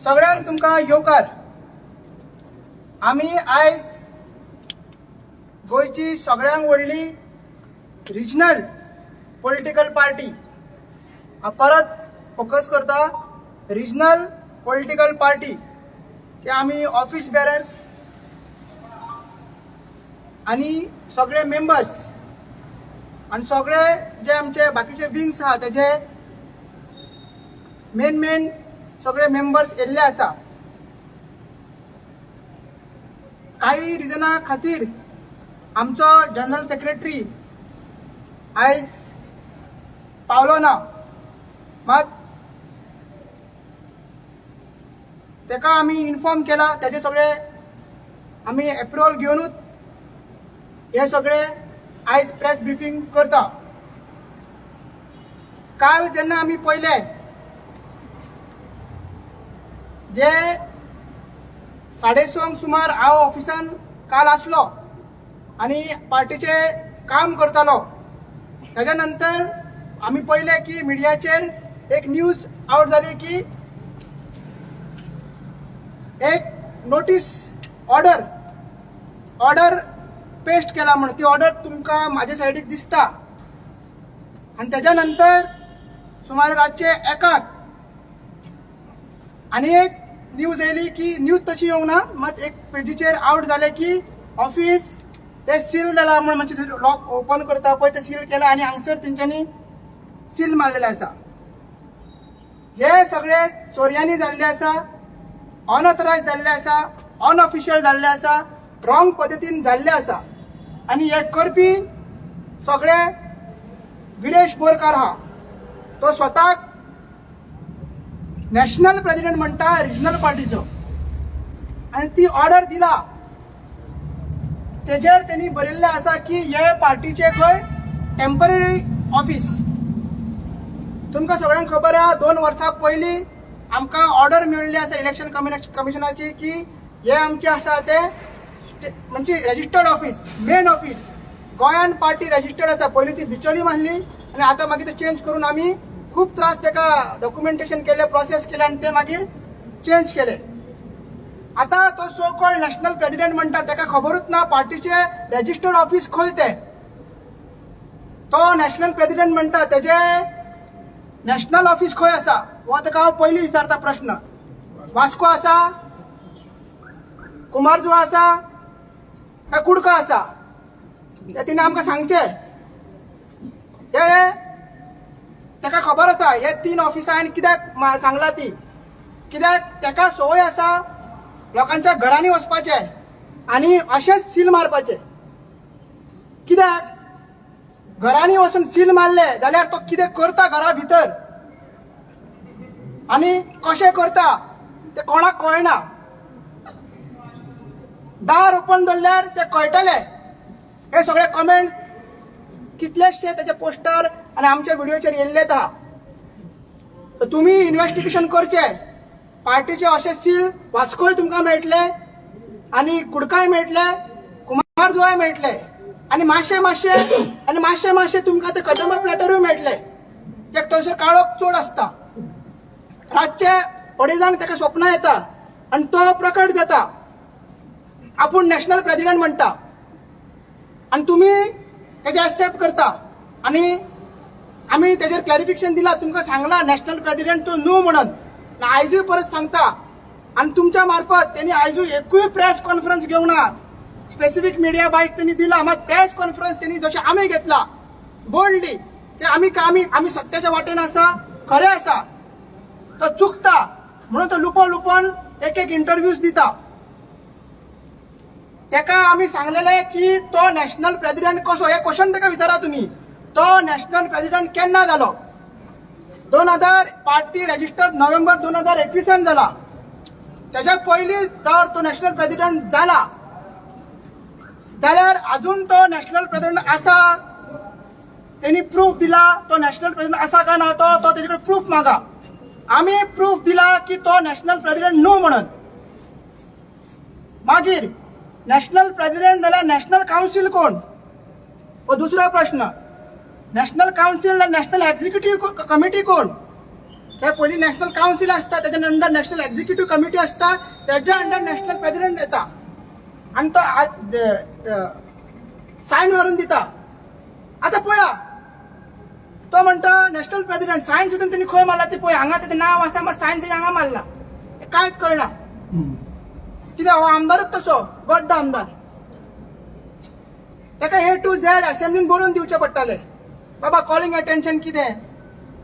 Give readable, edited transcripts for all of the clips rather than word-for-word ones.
सगळ्यांक तुमकां येवकार. आमी आयज गोंयची सगळ्यांत व्हडली रिजनल पॉलिटिकल पार्टी, परत फोकस करता, रिजनल पॉलिटिकल पार्टी की आमी ऑफिस बेरर्स आणि सगळे मेंबर्स आणि सगळे जे आमचे बाकीचे विंग्स आहा तेजे मेन सगळे मेंबर्स येल्ले आसा. काही रिजना खातीर आमचो जनरल सेक्रेटरी आयज पावलो ना, मात तेका आमी इन्फॉर्म केला. तेजे सगळे आमी एप्रुवल घेवनूच हे सगळे आयज प्रेस ब्रिफींग करता. काल जेन्ना आमी पळयले जे 6:30 सुमार हांव ऑफिसान काल आसलो आणि पार्टीचे काम करतालो. ताज्या नंतर आमी पळयले की मिडियाचेर एक न्यूज आउट जाली की एक नोटीस ऑर्डर पेस्ट केला म्हणून. ती ऑर्डर तुमकां म्हाजे सायडीक दिसता. आणि त्याच्या नंतर सुमारे रातचे 1 आणि एक न्यूज येयली की न्यूज तशी येवंक ना, मात एक पेजीचेर आउट जाले की ऑफिस ते सील जाला म्हणून, म्हणजे लॉक ओपन करता पळय ते सील केला आणि हांगसर तेंच्यांनी सील मारलेले आसा. हे सगळे चोरयांनी जाल्ले आसा, अनऑथरायज जाल्ले आसा, अनऑफिशियल जाल्ले आसा, रॉंग पद्दतीन जाल्ले आसा. आणि हे करपी सगळे विरेश बोरकार हा, तो स्वताक नॅशनल प्रेसिडेंट म्हणटा रिजनल पार्टीचो. आणि ती ऑर्डर दिला तेजेर त्यांनी बरयल्ले आसा की हे पार्टीचे खंय टेम्पररी ऑफिस. तुमकां सगळ्यांक खबर आहा 2 वर्सां पयलीं आमकां ऑर्डर मेळिल्ली आसा इलेक्शन कमिशनाची की हे आमचे आसा ते म्हणजे रजिस्टर्ड ऑफिस, मेन ऑफिस गोंयान पार्टी रजिस्टर्ड आसा. पयलीं ती बिचोली मारली आणि आता मागीर ते चेंज करून आमी खूप त्रास तेका डॉक्युमेंटेशन केले, प्रोसेस केले आणि ते मागीर चेंज केले. आता तो सो कॉल्ड नॅशनल प्रेसिडेंट म्हणटा तेका खबरूच ना पार्टीचे रजिस्टर्ड ऑफिस खंय ते. तो नॅशनल प्रेसिडेंट म्हणटा तेजे नॅशनल ऑफिस खंय आसा हो तेका हांव पयलीं विचारता प्रश्न. वास्को आसा, कुमारजो आसा काय कुडका आसा ते तिने आमकां सांगचे. हे तेका खबर आसा हे 3 ऑफिसां हांवें कित्याक सांगला ती, कित्याक तेका संवय आसा लोकांच्या घरांनी वचपाचे आणि अशेंच सील मारपाचे. कित्याक घरांनी वचून सील मारले जाल्यार तो कितें करता घरा भितर आणि कशें करता ते कोणाक कळना. दार ओपन दवरल्यार ते कळटले. हे सगळे कमेंट्स कितलेशे त्याचे पोस्टर आणि आमच्या व्हिडिओचेर येयल्लेत आहा. तर तुमी इन्व्हेस्टिगेशन करचे. पार्टीचे अशे सील वास्कोय तुमकां मेळटले आणि कुडकाय मेळटले, कुमारजुवाय मेळटले आणि मातशे तुमकां ते कदंबा प्लॅटरूय मेळटले. एक थंयसर काळो चोड आसता. रातचे अडेजांक तेका स्वप्न येता आणि तो प्रकट जाता आपूण नॅशनल प्रेसिडेंट म्हणटा आणि तुमी तेजे एक्सेप्ट करता. आणि आमी तेजेर क्लॅरिफिकेशन दिला, तुमकां सांगला नॅशनल प्रेसिडेंट तो न्हू म्हणून. आयजूय परत सांगता आणि तुमच्या मार्फत त्यांनी आयजूय एकूय प्रेस कॉन्फरन्स घेवंक ना. स्पेसिफिक मिडिया बाईट त्यांनी दिला, मात प्रेस कॉन्फरन्स त्यांनी जशें आमी घेतला बोल्डली की आमी सत्याच्या वाटेन आसा, खरे आसा. तो चुकता म्हणून तो लुपोन एक इंटरव्यूज दिता. तेका आमी सांगलेले की तो नॅशनल प्रेसिडेंट कसो, हे क्वेश्चन तेका विचारा तुम्ही. तो नॅशनल प्रेसिडेंट केन्ना जालो? 2000 पार्टी रजिस्टर नोव्हेंबर 2021 जाला. त्याच्या पयलीं जर तो नॅशनल प्रेसिडेंट जाला जाल्यार अजून तो नॅशनल प्रेसिडेंट आसा. त्यांनी प्रूफ दिला तो नॅशनल प्रेसिडेंट आसा का ना, तो त्याच्याकडे प्रूफ मागा. आम्ही प्रूफ दिला की तो नॅशनल प्रेसिडेंट नो म्हणून. मागीर नॅशनल प्रेसिडेंट जाल्यार नॅशनल काउन्सिल कोण? हो दुसरा प्रश्न. National council national executive committee कोण? हे पयलीं नॅशनल कावन्सील आसता, त्याच्या अंडर नॅशनल एक्झिक्युटिव्ह कमिटी आसता, त्याच्या अंडर नॅशनल प्रेसिडेंट येता आणि तो सायन मारून दिता. आता पळया, तो म्हणता नॅशनल प्रेसिडेंट सायन सुद्दां त्यांनी खंय मारला ते पळय, हांगा तेजें नांव आसा मात सायन तेजें हांगा मारला, कांयच कळना. कित्याक हो आमदारच तसो गड्ड आमदार. ताका A to Z असेंब्लीन बरोवन दिवचे पडटाले. बाबा कॉलिंग अटेन्शन कितें,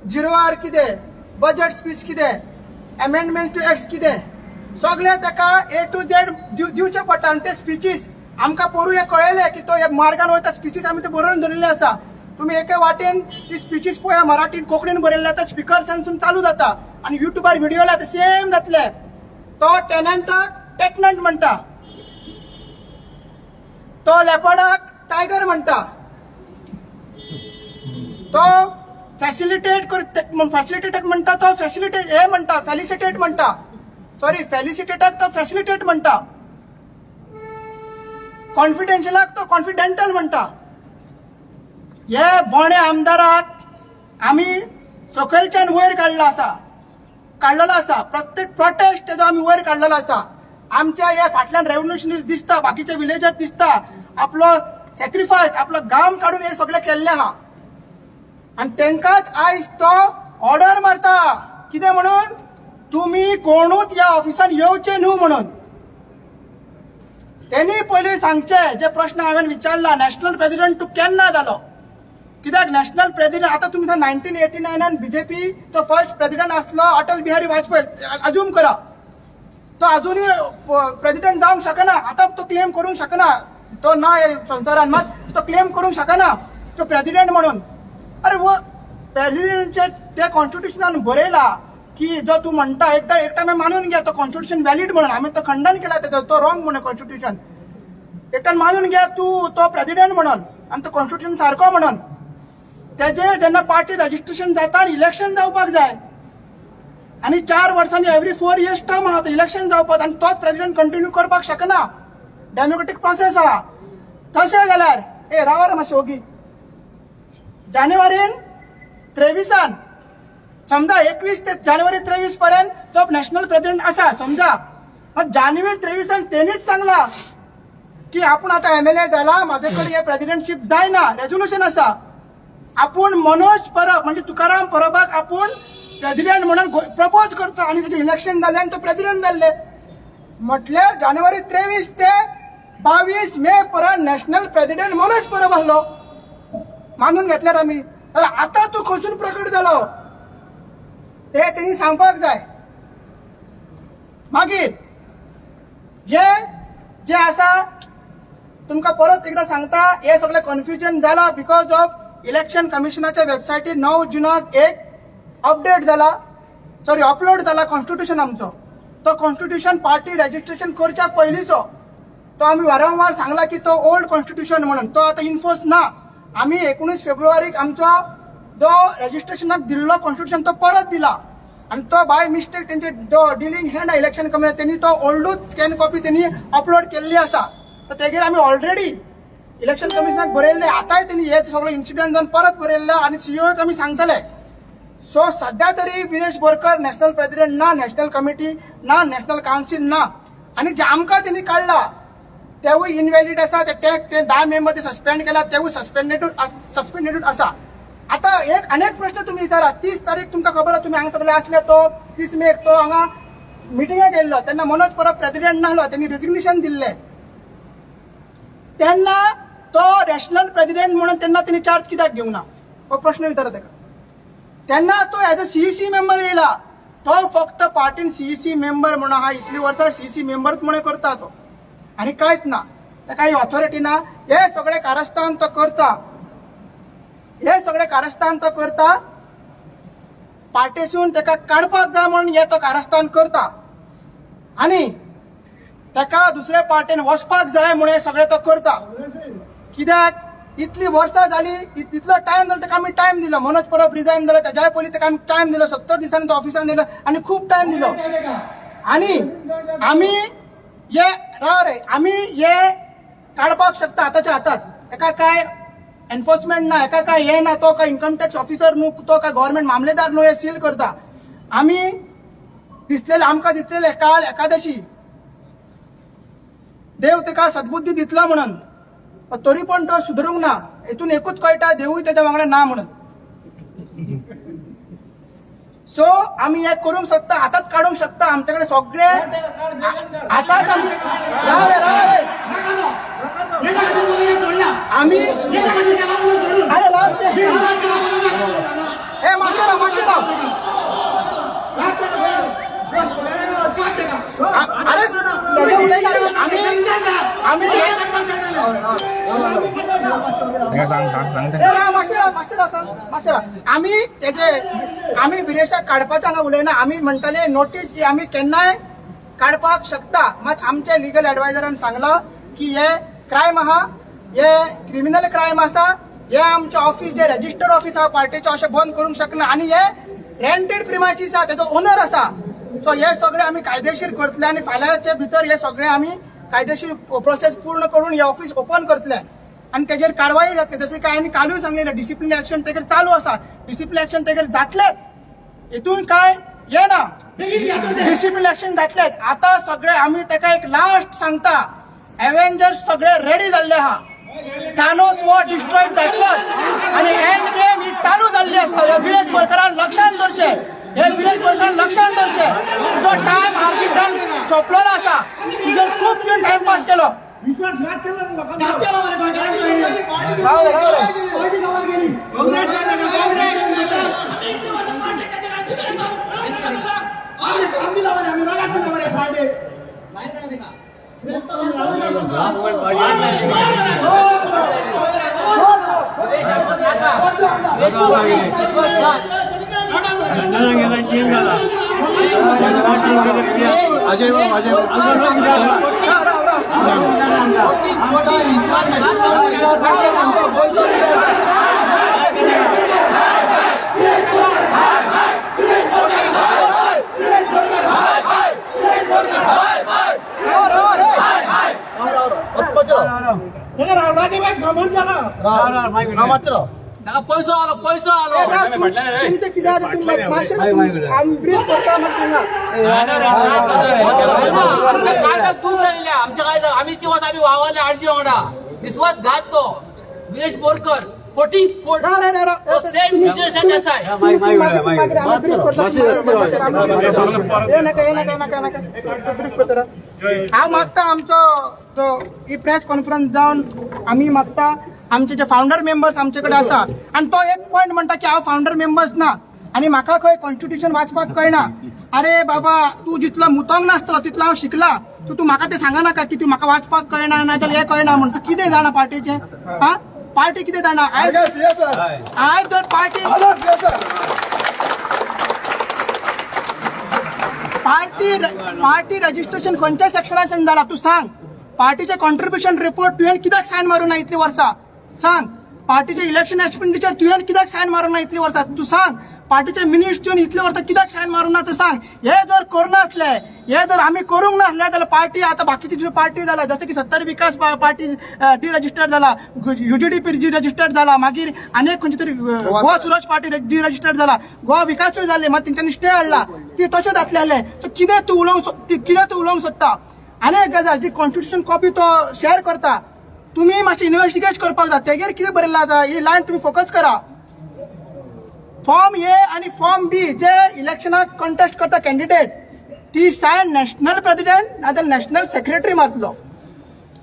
0R कितें, बजेट स्पीच कितें, अमेंडमेंट टू एक्ट कितें, सगळे ताका A to Z दिवचे पडटा. आनी ते स्पीचीस आमकां पोरूं हे कळयले की तो हे मार्गान वयता, स्पीचीस आमी ते बरोवन दवरिल्ले आसा. तुम्ही एके वाटेन ती स्पीचीस पळया, मराठीन कोंकणीन बरयल्ले आतां स्पिकर्सांसून चालू जाता आनी युट्यूबार व्हिडिओ ते सेम जातले. तो टेनंटाक टेक्नंट म्हणटा, तो लेपर्डाक टायगर म्हणटा, तो फॅसिलिटेट म्हणटा, तो फॅसिलिटेट हे म्हणटा, फॅलिसिटेट म्हणटा, सॉरी फॅलिसिटेटाक तो फॅसिलिटेट म्हणटा, कॉन्फिडेन्शियलाक तो कॉन्फिडेंटल म्हणटा. हे बोणे आमदाराक आमी सकयलच्यान वयर काडलेलो आसा. प्रत्येक प्रोटेस्ट तेजो आमी वयर काडलेलो आसा. आमच्या हे फाटल्यान रेव्होल्युशनरीज दिसता, बाकीच्या विलेजात दिसता, आपलो सॅक्रिफायस, आपलो गाम काडून हे सगळे केल्ले आहा. आणि तेंकाच आयज तो ऑर्डर मारता, कितें म्हणून, तुम्ही कोणूच ह्या ऑफिसान येवचे न्हू म्हणून. त्यांनी पयलीं सांगचे जे प्रश्न हांवें विचारला, नॅशनल प्रेसिडेंट तूं केन्ना जालो, कित्याक नॅशनल प्रेसिडेंट आता तुम्ही 1989 बीजेपी तो फर्स्ट प्रेसिडेंट आसलो अटल बिहारी वाजपेयी, अज्यूम करा, तो अजूनही प्रेसिडेंट जावंक शकना. आता तो क्लेम करूंक शकना, तो ना संवसारान मात तो क्लेम करूंक शकना तो प्रेसिडेंट म्हणून. अरे वो प्रेसिडेंटचे ते कॉन्स्टिट्युशनान बरयला की जो तू म्हणटा एक टायम मानून घ्या तो कॉन्स्टिट्युशन व्हॅलिड म्हणून, आम्ही तो खंडन केला तेजो, तो रॉंग म्हणून कॉन्स्टिट्युशन. एकट्यान मानून घ्या तू तो प्रेसिडेंट म्हणून आणि तो कॉन्स्टिट्युशन सारको म्हणून. त्याचे जेन्ना पार्टी रजिस्ट्रेशन जाता इलेक्शन जावपाक जाय आणि 4 वर्सांनी एव्हरी 4 इयर्स टर्म आहा तो इलेक्शन जावपाक, आणि तोच प्रेसिडेंट कंटिन्यू करपाक शकना. डेमोक्रेटिक प्रोसेस आहा. तशें जाल्यार ए रावा रे मातशें ओगी, जानेवारीन 23 समजा 21 ते जानेवारी 23 पर्यंत तो नॅशनल प्रेसिडेंट आसा समजा. जानेवारी 23 तेणीच सांगला की आपण आता MLA झाला, माझ्याकडे हे प्रेसिडेंटशिप जायना, रेझोल्युशन आसा. आपण मनोज परब म्हणजे तुकाराम परबाक आपण प्रेसिडेंट म्हणून प्रपोज करतो आणि त्याचे इलेक्शन जाले आणि तो प्रेसिडेंट जाल्ले. म्हटल्यार जानेवारी 23 ते 22 मे पर्यंत नॅशनल प्रेसिडेंट मनोज परब आसलो. मानून घेतल्यार आमी. आता तू खंयसून प्रकट जालो ते तेणी सांगपाक जाय. मागीर जे आसा तुमकां परत एकदा सांगता, हे सगळे कन्फ्युजन जाला बिकॉज ऑफ इलेक्शन कमिशनाच्या वेबसायटीर 9 जुनाक एक अपडेट जाला, सॉरी अपलोड जाला कॉन्स्टिट्युशन आमचो. तो कॉन्स्टिट्युशन पार्टी रजिस्ट्रेशन करच्या पयलींचो. तो आमी वारंवार सांगला की तो ओल्ड कॉन्स्टिट्युशन म्हणून, तो आता इन्फोर्स ना. आमी 19 फेब्रुवारीक आमचो जो रजिस्ट्रेशनाक दिल्लो कॉन्स्टिट्युशन तो परत दिला आणि तो बाय मिस्टेक त्यांचे जो डिलिंग हँड इलेक्शन कमिशन त्यांनी तो ओल्डूच स्कॅन कॉपी त्यांनी अपलोड केल्ली आसा. तर तेगेर आमी ऑलरेडी इलेक्शन कमिशनाक बरयल्ले, आतांय त्यांनी हे सगळो इन्सिडेंट जावन परत बरयल्लो आणि CEOक आमी सांगतले. सो सध्या तरी विनेश बोरकर नॅशनल प्रेसिडेंट ना, नॅशनल कमिटी ना, नॅशनल काउन्सिल ना. आणि जे आमकां त्यांनी काढला तेवूय इनव्हॅलिड आसा. ते 10 मेंबर ते सस्पेंड केला तेवूय सस्पेंडेड आसा. आता अनेक प्रश्न तुम्ही विचारा. 30 तारीख तुमकां खबर आसा, तुम्ही हांगा सगळे असले. तो 30 मेक तो हांगा मिटिंगेक गेल्लो तेन्ना मनोज परब प्रेसिडेंट नाहलो, त्यांनी रेजिग्नेशन दिल्ले. तेन्ना तो नॅशनल प्रेसिडेंट म्हणून तेन्ना त्यांनी चार्ज कित्याक घेवना हो प्रश्न विचारा तेका. तेन्ना तो एज अ CEC मेंबर येयला. तो फक्त पार्टीन CEC मेंबर म्हणून हा इतली वर्सां CEC मेंबरच म्हणून करता तो, आणि कांयच ना. ताका ही ऑथॉरिटी ना. हे सगळे कारस्थान तो करता. पार्टीसून ताका काडपाक जाय म्हणून हे तो कारस्थान करता आणि ताका दुसऱ्या पार्टीन वचपाक जाय म्हणून हे सगळे तो करता. कित्याक इतली वर्सां जाली, इतलो टायम जालो ताका आमी टायम दिलो. मनोज परब रिजायन जालो त्याच्या पयलीं ताका आमी टायम दिलो, 70 दिसांनी तो ऑफिसान दिलो आणि खूप टायम दिलो. आणि आमी हे काडपाक शकता आतांच्या हातात. एका काय एन्फोर्समेंट ना, एका काय हे ना, तो काय इन्कम टॅक्स ऑफिसर न्हू, तो काय गव्हर्नमेंट मामलेदार न्हू, हे सील करता. आम्ही दिसलेले आमकां दिसलेले काल एकादशी देव तेका सद्बुद्धी दितला म्हणून पण तरी पण तो सुधरूंक ना हेतून एकूच कळटा देवूय त्याच्या वांगडा ना म्हणून सो आम्ही हे करूंक शकता आताच काढूंक शकता आमच्याकडे सगळे आताच आम्ही आम्ही अरे राव ते हे मागचे राव अरे आम्ही त्याचे आम्ही विरेशाक काडपाचे हांगा उलयना आम्ही म्हणटले नोटीस की आम्ही केन्नाय काडपाक शकता मात आमच्या लिगल एडवायझरान सांगला की हे क्रायम आहा हे क्रिमिनल क्रायम आसा हे आमचे ऑफिस जे रजिस्टर्ड ऑफिस आहा पार्टीचे अशें बंद करूंक शकना आणि हे रेंटेड प्रिमायसीस आहा तेजो ओनर आसा सो हे सगळे आम्ही कायदेशीर करतले आणि फाल्यांचे भितर हे सगळे आम्ही कायदेशीर प्रोसेस पूर्ण करून हे ऑफिस ओपन करतले आणि तेजेर कारवाई जातली जशें काय हांवें कालूय सांगलेलें डिसिप्लिन एक्शन तेजेर चालू आसा डिसिप्लिन एक्शन तेजेर जातले हितून काय हे ना डिसिप्लिन एक्शन जातलेच आता सगळे आम्ही तेका एक लास्ट सांगता एव्हेंजर्स सगळे रेडी जाल्ले आहा थानोस वॉर डिस्ट्रॉय जातलोच आणि एंड गेम ही चालू जाल्ली आसा हे विरेश बोरकारान लक्षांत दवरचें हे विरेश बोरकार लक्षांत दवरचें तुजो टायम आर्बिट्रान सोंपलेलो आसा तुजो खूब तुवें टायमपास केलो विश्वासघात अजय पैसो आलो पैसो आलो तुमचे कितें आसा तुमी मातशें आमी ब्रीफ करता मात सांगा कायदा दूर जाल्ले आमच्या कायदा आम्ही किंवा आम्ही वावरले आरजी वांगडा विश्वास घात तो विरेश बोरकर 44 हांव मागता आमचो तो ही प्रेस कॉन्फरन्स जावन आमी मागता आमचे जे फाउंडर मेंबर्स आमचे कडेन आसा आणि तो एक पॉयंट म्हणटा की हांव फाउंडर मेंबर्स ना आणि म्हाका खंय कॉन्स्टिट्यूशन वाचपाक कळना अरे बाबा तू जितलो मुतोंग नासतलो तितलो हांव शिकला तू म्हाका ते सांगा नाका की तू म्हाका वाचपाक कळना नाजाल्यार हे कळना म्हण तू कितें जाणा पार्टीचें हा पार्टी कितें जाणा आयज जर पार्टी रजिस्ट्रेशन खंयच्या सेक्शनाच्यान जाला तू सांग पार्टीचे कॉन्ट्रिब्युशन रिपोर्ट तुवें कित्याक सायन मारूं ना इतली वर्सां सांग पार्टीचे इलेक्शन एक्सपेंडिचर तुवें कित्याक सायन मारूं ना इतली वर्सां तू सांग पार्टीचे मिनिट्स तुवें इतली वर्सां कित्याक सायन मारूं ना तें सांग हे जर करनासले हे जर आमी करूंक नासले जाल्यार पार्टी आतां बाकीची जी पार्टी जाला जशें की सत्तर विकास पार्टी डिरजिस्टर्ड जाला UGDP रजिस्टर्ड जाला मागीर आनीक खंयची तरी गोवा सुरज पार्टी डिरजिस्टर्ड जाला गोवा विकासूय जाल्ले मात तेंच्यांनी स्टे हाडला ती तशें जातले आहले सो कितें तूं उलोवंक सोदता आनी एक गजाल जी कॉन्स्टिट्यूशन कॉपी तो शेअर करता तुम्ही मातशें इन्व्हेस्टिगेट करपाक जाय तेजेर कितें बरयल्लें आसा ही लायन तुम्ही फोकस करा फॉर्म ए आणि फॉर्म बी जे इलेक्शनाक कॉन्टेस्ट करता कॅन्डिडेट ती सायन नॅशनल प्रेसिडेंट नाजाल्यार नॅशनल सेक्रेटरी मारतलो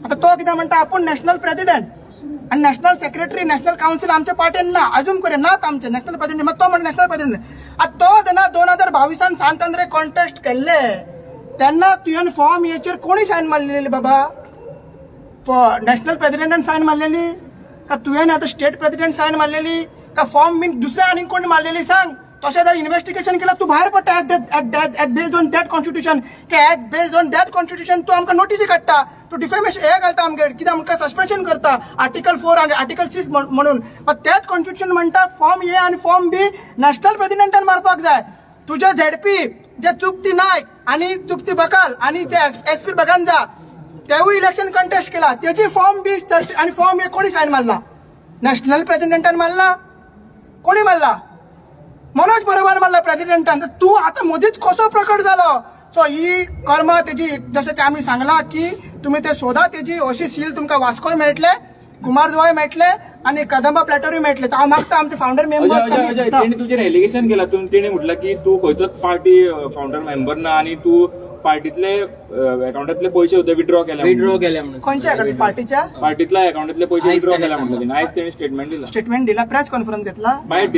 आता तो कितें म्हणटा आपूण नॅशनल प्रेसिडेंट आणि नॅशनल सेक्रेटरी नॅशनल काउन्सिल आमच्या पार्टीन ना अजून करे नात आमचे नॅशनल प्रेसिडेंट मग तो म्हणटा नॅशनल प्रेसिडेंट आता तो जेन्ना 2022 सांतांद्रे कॉन्टेस्ट केल्ले तेन्ना तुवें फॉर्म एचेर कोणी सायन मारलेली बाबा नॅशनल प्रेसिडेंटान सायन मारलेली का तुवें आतां स्टेट प्रेसिडेंट सायन मारलेली का फॉर्म बीन दुसऱ्या आनीक कोणी मारलेली सांग तशें जर इन्व्हेस्टिगेशन केल्यार तू भायर पडटा it based on that constitution it based on that constitution तू आमकां नोटीसी काडटा तू डिफेमेशन हे घालता आमगे कित्याक आमकां सस्पेन्शन करता आर्टिकल 4 आनी आर्टिकल 6 म्हणून त्याच कॉन्स्टिट्यूशन म्हणटा फॉर्म ए आणि फॉर्म बी नॅशनल प्रेसिडेंटान मारपाक जाय तुजे झेडपी जे तृप्ती नायक आणि तृप्ती बकाल आणि ते SP बगांजा तेवूय इलेक्शन कंटेस्ट केला तेजी फॉर्म बी आणि फॉर्म ए कोणी सायन मारला नॅशनल प्रेसिडेंटान मारला कोणी मारला मनोज बरोबर म्हणला प्रेसिडेंटान. तू आता मोदीच कसो प्रकट झालो. सो ही कर्म तेजी जशें की आमी सांगला की तुम्ही ते सोदा तेजी अशी सील तुमकां वास्कोय मेळटले, कुमारजुवाय मेळटले आणि कदंबा प्लॅटरूय मेळटले. हांव मागता आमचे फाउंडर मेंबर. तेणी तुजेर एलिगेशन केला. तेणी म्हटलं की तू खंयचोच पार्टी फाउंडर मेंबर ना आणि तू पार्टीतले अकाउंटातले पैसे सुद्धा विड्रॉ केले म्हणून. कोणच्या पार्टीच्या पार्टीतल्या अकाउंटातले पैसे विड्रॉ केला म्हणलं तेणी. आयज तेणी स्टेटमेंट दिला, प्रेस कॉन्फरन्स घेतला, बायट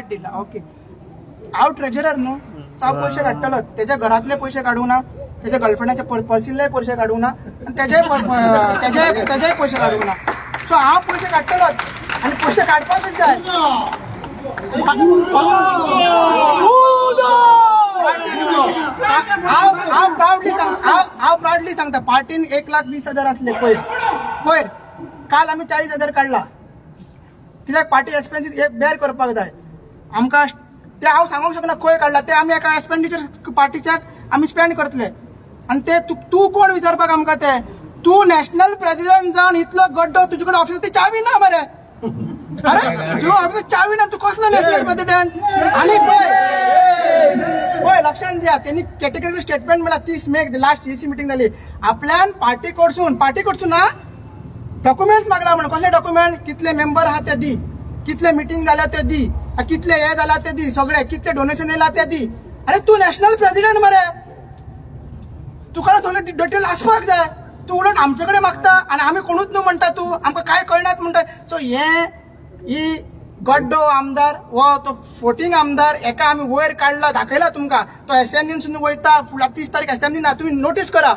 दिला. ओके. हांव ट्रेजरर न्हू, हांव पयशे काडटलो. तेच्या घरातले पयशे काडूं ना, तेच्या गर्लफ्रेंडाचे पर्सिल्ले पयशे काडूं ना, आणि तेजेय पयशे काडूं ना. सो हांव पयशे काडटलोच आणि पयशे काडपाकच जाय. हांव प्राउडली सांगता, पार्टीन 1,20,000 असले पयर. काल आमी 40,000 काडला. कित्याक पार्टी एक्सपेन्सीस एक बेर करपाक जाय आमकां. ते हांव सांगूंक शकना खंय काडला ते. आमी एका एक्सपेंडिचर पार्टीच्याक आमी स्पेंड करतले. आणि ते तू कोण विचारपाक आमकां ते. तू नॅशनल प्रेसिडेंट जावन इतलो गड्डो, तुजे कडेन ऑफिसाची चावी ना मरे. अरे तुझ्या ऑफिसाची चावी ना, तू कसलो नॅशनल प्रेसिडेंट. आणि पळय लक्षात द्या, त्यांनी कॅटेगरी स्टेटमेंट मला 30 मे लास्ट सीसी मिटिंग झाली. आपल्यान पार्टी कडसून ना डॉक्युमेंट्स मागला म्हणून. कसले डॉक्युमेंट, कितले मेंबर आहात ते दी, कितले मिटिंग झाल्या ते दी, कितले हे झाला ते दी, सगळे कितले डोनेशन येयला ते दी. अरे तू नॅशनल प्रेसिडेंट मरे, तुका सगळे डिटेल आसपाक जाय. तू उलट आमच्याकडे मागता आणि आम्ही कोणूच न्हू म्हणटा. तू आमकां काय कळनात म्हणटा. सो ही गड्डो आमदार व तो फोटिंग आमदार एका आम्ही वयर काढला, दाखयला तुमकां. तो असेंब्लीन सुद्दां वयता, फुडल्या 30 तारीख असेंब्ली ना, तुम्ही नोटीस करा.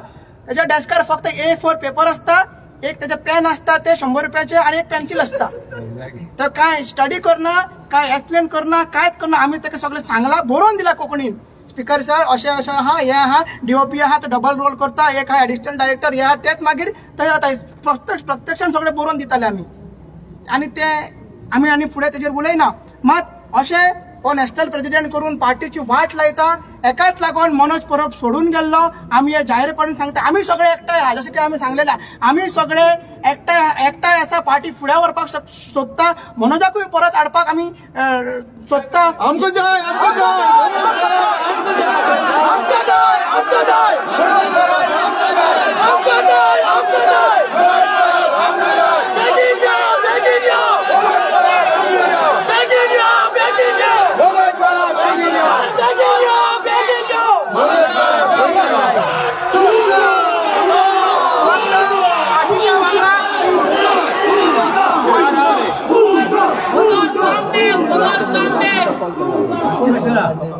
त्याच्या डेस्कार फक्त A4 पेपर असता, एक त्याचे पेन असता ते 100 रुपयाचे आणि एक पेन्सिल असता. तर काय स्टडी करना, काय एक्सप्लेन करना, कायच करना. आम्ही ताका सगळं सांगला, बरोवन दिला कोंकणीन. स्पीकर सर अशें हा हे हा DOP आहा तो डबल रोल करता, एक हा एडिशनल डायरेक्टर हे हा, तेच मागीर थंय जाता. प्रत्यक्षान सगळें बरोवन दिताले आमी. आणि ते आमी आनी फुडें तेजेर उलयना. मात अशें हो नॅशनल प्रेसिडेंट करून पार्टीची वाट लायता. एकाच लागून मनोज परब सोडून गेल्लो. आमी हे जाहीरपणान सांगता, आमी सगळे एकठांय आहा. जशें की आमी सांगलेलें, आमी सगळे एकठांय आसा. पार्टी फुडें व्हरपाक सोदता. मनोजाकूय परत हाडपाक आमी सोदता. आमकां जाय, आमकां जाय, आमकां जाय, आमकां जाय, आमकां जाय, आमकां जाय.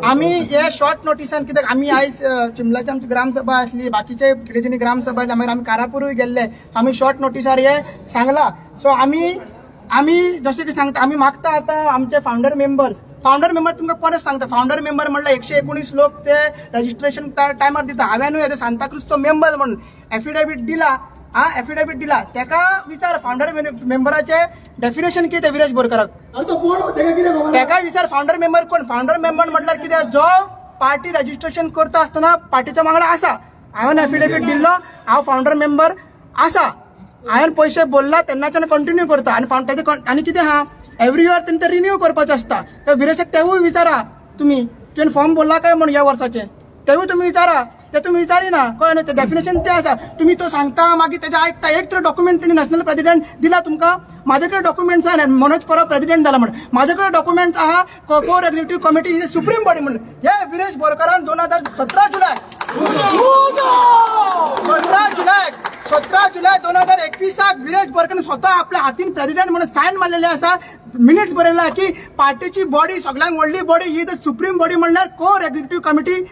आम्ही हे शॉर्ट नोटिसान, कित्याक आमी आयज चिंबलाची आमची ग्रामसभा असली, बाकीचे कितें ग्रामसभा मागीर आमी कारापुरूय गेल्ले. आमी शॉर्ट नोटिसार हे सांगला. सो आमी जशें की सांगता, आमी मागता आतां आमचे फाउंडर मेंबर तुमकां परत सांगता. फाउंडर मेंबर म्हणल्यार 119 लोक ते रजिस्ट्रेशन टायमार दिता. हांवेनूय एज अ सांताक्रुजचो मेंबर म्हणून एफिडेविट दिला. तेका विचार फाउंडर मेंबराचे डेफिनेशन कितें विरेश बोरकाराक. तेका विचार फाउंडर मेंबर कोण. फाउंडर मेंबर म्हटल्यार कितें, जो पार्टी रजिस्ट्रेशन करता आसतना पार्टीचा वांगडा आसा. हांवेन एफिडेविट दिल्लो, हांव फाउंडर मेंबर आसा. हांवेन पयशे बोलला तेन्नाच्यान कंटिन्यू करता. आनी कितें आहा, एवरी इयर तेणी ते रिन्यू करपाचें आसता. तर विरेशाक तेवूय विचारा तुमी, तुवें फॉर्म भरला काय म्हणून ह्या वर्साचे, तेवूय तुमी विचारा. ते तुम्ही विचारिना, कळ्ळें. ते डेफिनेशन ते आसा. तुम्ही तो सांगता, मागीर तेजे आयकता. एक तर डॉक्युमेंट त्यांनी नॅशनल प्रेसिडेंट दिला तुमकां. माझे कडेन डॉक्युमेंट्स आहा. मनोज परब प्रेसिडेंट जाला म्हणून माझे कडेन डॉक्युमेंट्स आहा. Core executive committee is supreme body म्हणून. हे विरेश बोरकारान 17 जुलै 2021 विरेश बोरकारान स्वतः आपल्या हातीन प्रेसिडेंट म्हणून सायन मारलेले आसा. मिनिट्स बरयला की पार्टीची बॉडी सगळ्यांत व्हडली बॉडी ही द सुप्रीम बॉडी म्हणल्यार core executive committee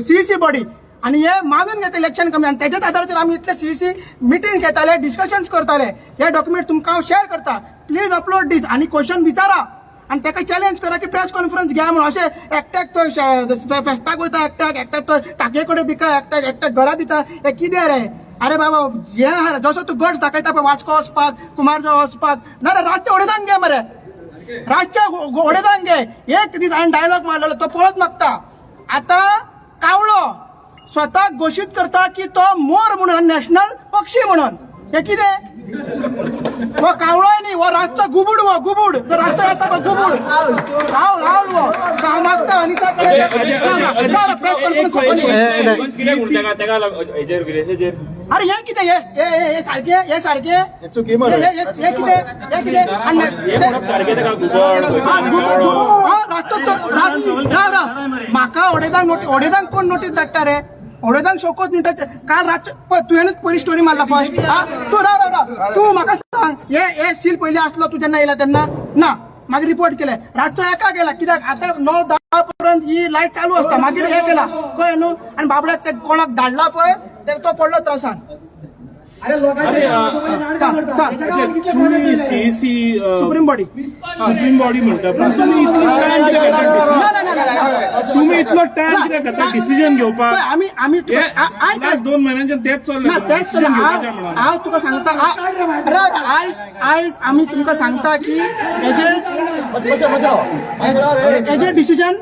CEC body. आणि हे मागून घेता इलेक्शन कमी. आणि त्याच्याच आधाराचेर आमी इतले CEC मिटींग घेताले, डिस्कशन्स करताले. हे डॉक्युमेंट तुमकां हांव शेअर करता. प्लीज अपलोड दीस आणि क्वेश्चन विचारा आणि ताका चॅलेंज करा की प्रेस कॉन्फरन्स घ्या म्हणून. अशें एकट्याक तो फेस्ताक वयता, एकट्याक तो ताके कडेन दिता, एकट्याक घरा दिता. हे कितें रे. अरे बाबा, हे जसो तूं गट्स दाखयता पळय वास्को वचपाक, कुमारजुवां वचपाक, ना रातच्या उडयतान घे मरे. रातच्या उडयतान घे. एक दीस हांवें डायलॉग मारलेलो, तो परत मागता. आता कावळो स्वतः घोषित करता की तो मोर म्हणून, नॅशनल पक्षी म्हणून. हे कितें वो कावळोय न्ही वो रातचो गुबूड वो गुबूड तो रातचो येता पळय गुबूड राहुल वो कामाक अनिसा कितें म्हणटा तेका हेचेर विरेशाचेर अरे हे कितें हे सारखे हे चुकी म्हण कितें आनी हे म्हणप सारकें तेका म्हाका ओडेदांक कोण नोटीस धाडटा रे ओडेदांक शोकोच न्ही काल रातचो तुवेंच पयली स्टोरी मारला फर्स्ट तूं राव तूं म्हाका सांग हे सील पयलीं आसलो तूं जेन्ना येयला तेन्ना ना मागीर रिपोर्ट केले रातचो एका गेला कित्याक आतां 9-10 पर्यंत ही लायट चालू आसता मागीर हे गेला कळ्ळें न्हू आनी बाबड्याक ते कोणाक धाडला पळय तो पडलो त्रासान तुम्ही CEC supreme body supreme body म्हणटा पण तुम्ही इतलो टायम कित्याक घेता डिसिजन घेवपाक आमी लास्ट 2 म्हयन्यांच्यान तेच ना तेच चल्लें हांव तुका सांगता आयज आमी तुमकां सांगता की हेजे डिसिजन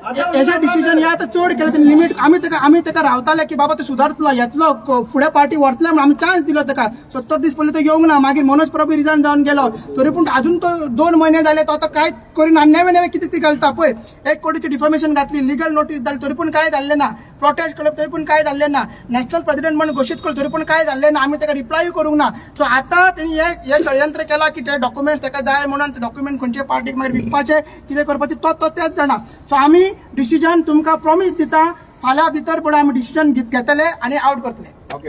हे आतां चड केलें तें लिमीट आमी तेका रावताले की बाबा तो सुदारतलो येतलो फुडें पार्टी व्हरतले म्हणून आमी चान्स दिलो तेका 70 दीस पयलीं तो येवंक ना मागीर मनोज प्रभू रिजायन जावन गेलो तरी पूण अजून तो 2 महिने जाले तो आतां कांयच करिना नेवे नेवे कितें ती घालता पळय 1 कोटीची डिफॉर्मेशन घातली लिगल नोटीस धाडली तरी पूण कांय जाल्लें ना प्रोटेस्ट केलो तरी पूण कांय जाल्लें ना नॅशनल प्रेसिडेंट म्हणून घोशीत केलो तरी पूण कांय जाल्लें ना आमी तेका रिप्लाय करूंक ना सो आतां तेणी हे षडयंत्र केला की ते डॉक्युमेंट्स तेका जाय म्हणून ते डॉक्युमेंट खंयचे पार्टीक मागीर विकपाचे कितें करपाचें तो तेच जाणा सो आमी डिसिजन तुमकां प्रॉमिस दिता फाल्यां भितर पळय आमी डिसिजन घेतले आनी आउट करतले ओके